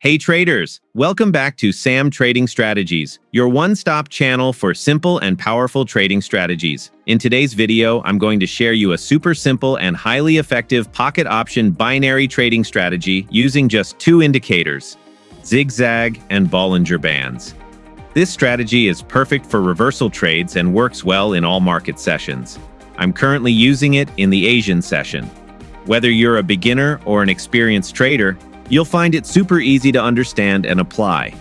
Hey traders, welcome back to Sam Trading Strategies, your one-stop channel for simple and powerful trading strategies. In today's video, I'm going to share you a super simple and highly effective pocket option binary trading strategy using just two indicators, Zig Zag and Bollinger Bands. This strategy is perfect for reversal trades and works well in all market sessions. I'm currently using it in the Asian session. Whether you're a beginner or an experienced trader, you'll find it super easy to understand and apply.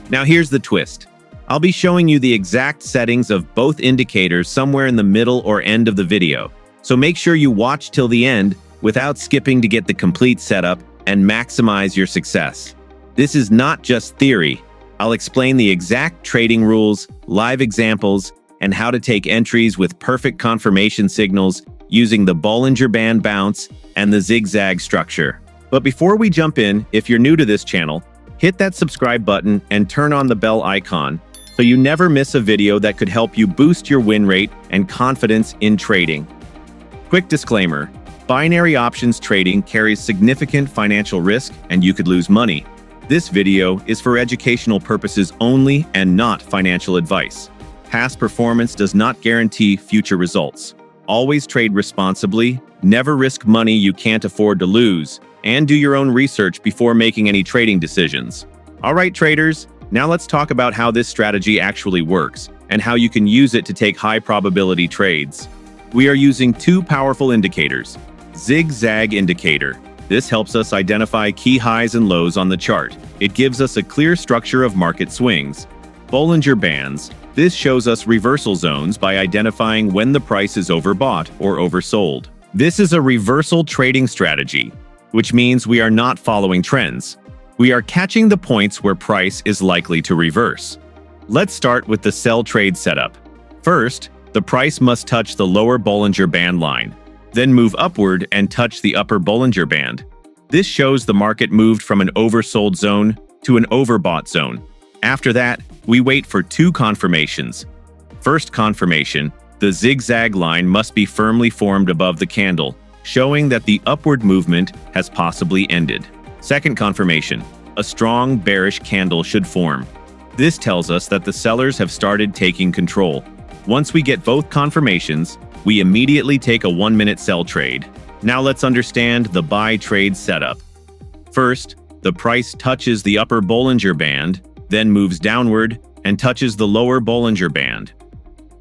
Now here's the twist. I'll be showing you the exact settings of both indicators somewhere in the middle or end of the video, so make sure you watch till the end without skipping to get the complete setup and maximize your success. This is not just theory. I'll explain the exact trading rules, live examples, and how to take entries with perfect confirmation signals using the Bollinger Band bounce and the zigzag structure. But before we jump in, if you're new to this channel, hit that subscribe button and turn on the bell icon so you never miss a video that could help you boost your win rate and confidence in trading. Quick disclaimer, binary options trading carries significant financial risk and you could lose money. This video is for educational purposes only and not financial advice. Past performance does not guarantee future results. Always trade responsibly, never risk money you can't afford to lose, and do your own research before making any trading decisions. All right, traders, now let's talk about how this strategy actually works and how you can use it to take high probability trades. We are using two powerful indicators. Zig Zag indicator. This helps us identify key highs and lows on the chart. It gives us a clear structure of market swings. Bollinger Bands. This shows us reversal zones by identifying when the price is overbought or oversold. This is a reversal trading strategy, which means we are not following trends. We are catching the points where price is likely to reverse. Let's start with the sell trade setup. First, the price must touch the lower Bollinger Band line, then move upward and touch the upper Bollinger Band. This shows the market moved from an oversold zone to an overbought zone. After that, we wait for two confirmations. First confirmation, the zigzag line must be firmly formed above the candle, showing that the upward movement has possibly ended. Second confirmation, a strong bearish candle should form. This tells us that the sellers have started taking control. Once we get both confirmations, we immediately take a 1-minute sell trade. Now let's understand the buy trade setup. First, the price touches the upper Bollinger Band, then moves downward and touches the lower Bollinger Band.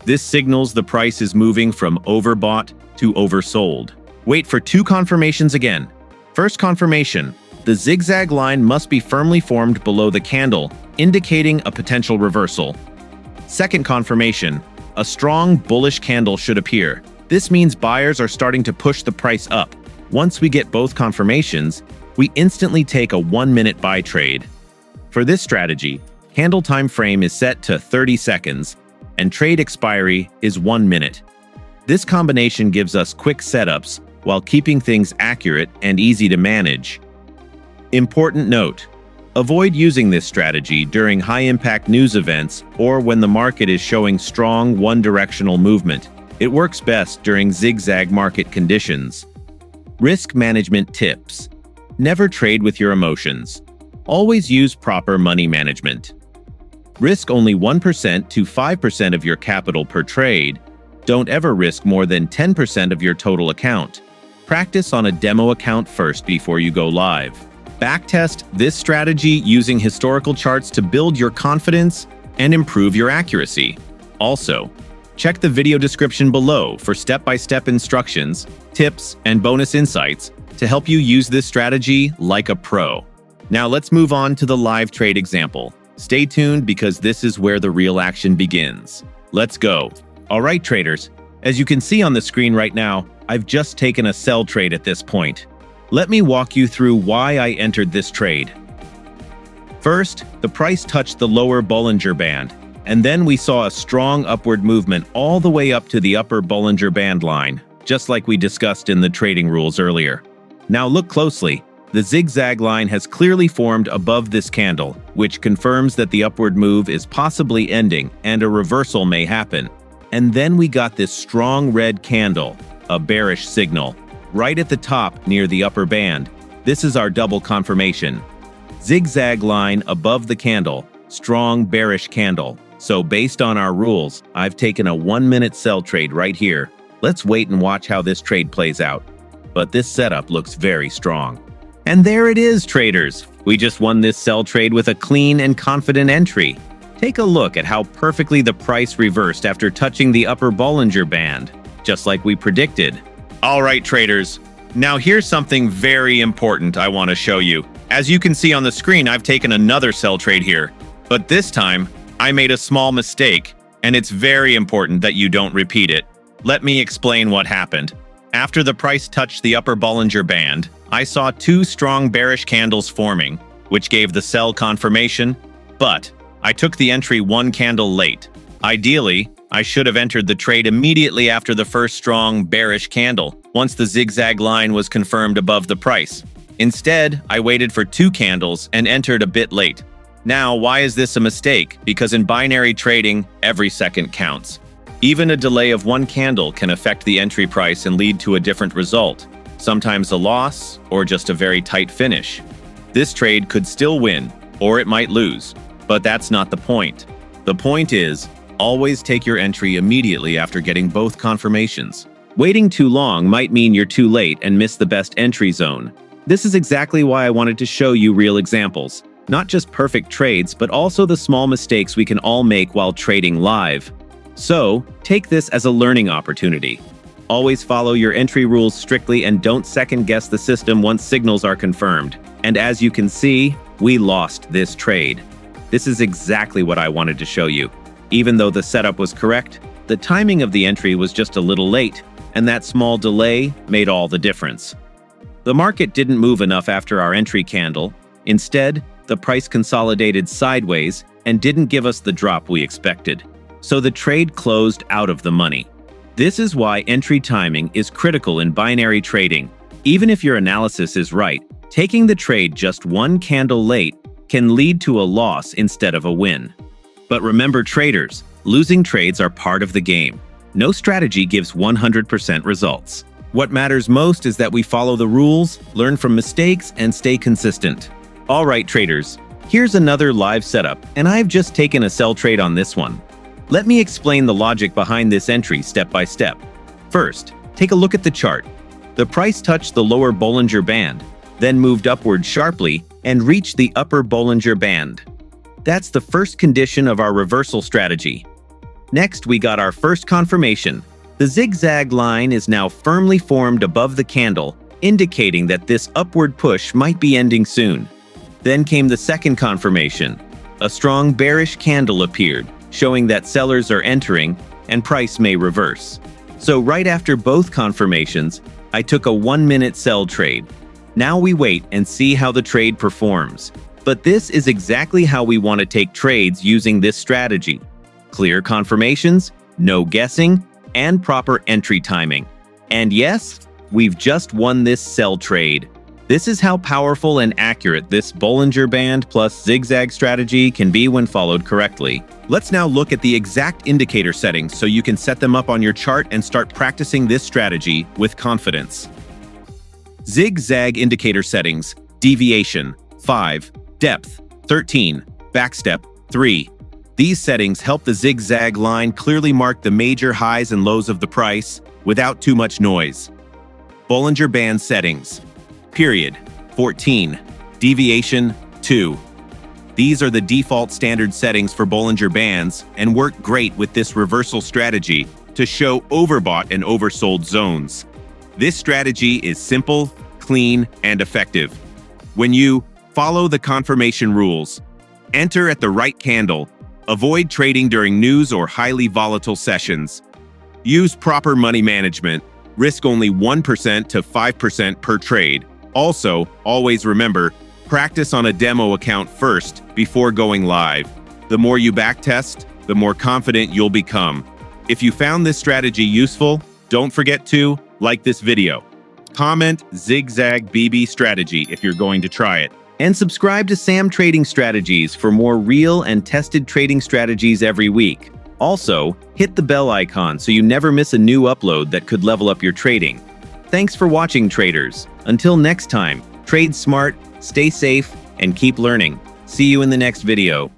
This signals the price is moving from overbought to oversold. Wait for two confirmations again. First confirmation, the zigzag line must be firmly formed below the candle, indicating a potential reversal. Second confirmation, a strong bullish candle should appear. This means buyers are starting to push the price up. Once we get both confirmations, we instantly take a 1-minute buy trade. For this strategy, candle time frame is set to 30 seconds, and trade expiry is 1 minute. This combination gives us quick setups while keeping things accurate and easy to manage. Important note: avoid using this strategy during high-impact news events or when the market is showing strong one-directional movement. It works best during zigzag market conditions. Risk management tips: never trade with your emotions. Always use proper money management. Risk only 1% to 5% of your capital per trade. Don't ever risk more than 10% of your total account. Practice on a demo account first before you go live. Backtest this strategy using historical charts to build your confidence and improve your accuracy. Also, check the video description below for step-by-step instructions, tips, and bonus insights to help you use this strategy like a pro. Now let's move on to the live trade example. Stay tuned because this is where the real action begins. Let's go. All right, traders. As you can see on the screen right now, I've just taken a sell trade at this point. Let me walk you through why I entered this trade. First, the price touched the lower Bollinger Band, and then we saw a strong upward movement all the way up to the upper Bollinger Band line, just like we discussed in the trading rules earlier. Now look closely. The zigzag line has clearly formed above this candle, which confirms that the upward move is possibly ending and a reversal may happen. And then we got this strong red candle, a bearish signal, right at the top near the upper band. This is our double confirmation. Zigzag line above the candle, strong bearish candle. So based on our rules, I've taken a 1-minute sell trade right here. Let's wait and watch how this trade plays out. But this setup looks very strong. And there it is, traders. We just won this sell trade with a clean and confident entry. Take a look at how perfectly the price reversed after touching the upper Bollinger Band, just like we predicted. All right, traders. Now here's something very important I want to show you. As you can see on the screen, I've taken another sell trade here. But this time, I made a small mistake, and it's very important that you don't repeat it. Let me explain what happened. After the price touched the upper Bollinger Band, I saw two strong bearish candles forming, which gave the sell confirmation, but I took the entry one candle late. Ideally, I should have entered the trade immediately after the first strong bearish candle, once the zigzag line was confirmed above the price. Instead, I waited for 2 candles and entered a bit late. Now, why is this a mistake? Because in binary trading, every second counts. Even a delay of 1 candle can affect the entry price and lead to a different result, sometimes a loss or just a very tight finish. This trade could still win, or it might lose, but that's not the point. The point is, always take your entry immediately after getting both confirmations. Waiting too long might mean you're too late and miss the best entry zone. This is exactly why I wanted to show you real examples. Not just perfect trades, but also the small mistakes we can all make while trading live. So, take this as a learning opportunity. Always follow your entry rules strictly and don't second-guess the system once signals are confirmed. And as you can see, we lost this trade. This is exactly what I wanted to show you. Even though the setup was correct, the timing of the entry was just a little late, and that small delay made all the difference. The market didn't move enough after our entry candle. Instead, the price consolidated sideways and didn't give us the drop we expected. So the trade closed out of the money. This is why entry timing is critical in binary trading. Even if your analysis is right, taking the trade just 1 candle late can lead to a loss instead of a win. But remember, traders, losing trades are part of the game. No strategy gives 100% results. What matters most is that we follow the rules, learn from mistakes, and stay consistent. All right, traders, here's another live setup, and I've just taken a sell trade on this one. Let me explain the logic behind this entry step by step. First, take a look at the chart. The price touched the lower Bollinger Band, then moved upward sharply and reached the upper Bollinger Band. That's the first condition of our reversal strategy. Next, we got our first confirmation. The zigzag line is now firmly formed above the candle, indicating that this upward push might be ending soon. Then came the second confirmation. A strong bearish candle appeared, showing that sellers are entering and price may reverse. So right after both confirmations, I took a 1-minute sell trade. Now we wait and see how the trade performs. But this is exactly how we want to take trades using this strategy. Clear confirmations, no guessing, and proper entry timing. And yes, we've just won this sell trade. This is how powerful and accurate this Bollinger Band plus zigzag strategy can be when followed correctly. Let's now look at the exact indicator settings so you can set them up on your chart and start practicing this strategy with confidence. Zig Zag indicator settings: Deviation 5, Depth 13, Backstep 3. These settings help the zigzag line clearly mark the major highs and lows of the price without too much noise. Bollinger Band settings: Period 14, Deviation 2. These are the default standard settings for Bollinger Bands and work great with this reversal strategy to show overbought and oversold zones. This strategy is simple, clean, and effective. When you follow the confirmation rules, enter at the right candle, avoid trading during news or highly volatile sessions, use proper money management, risk only 1% to 5% per trade. Also, always remember, practice on a demo account first before going live. The more you backtest, the more confident you'll become. If you found this strategy useful, don't forget to like this video. Comment Zigzag BB strategy if you're going to try it. And subscribe to Sam Trading Strategies for more real and tested trading strategies every week. Also, hit the bell icon so you never miss a new upload that could level up your trading. Thanks for watching, traders. Until next time, trade smart, stay safe, and keep learning. See you in the next video.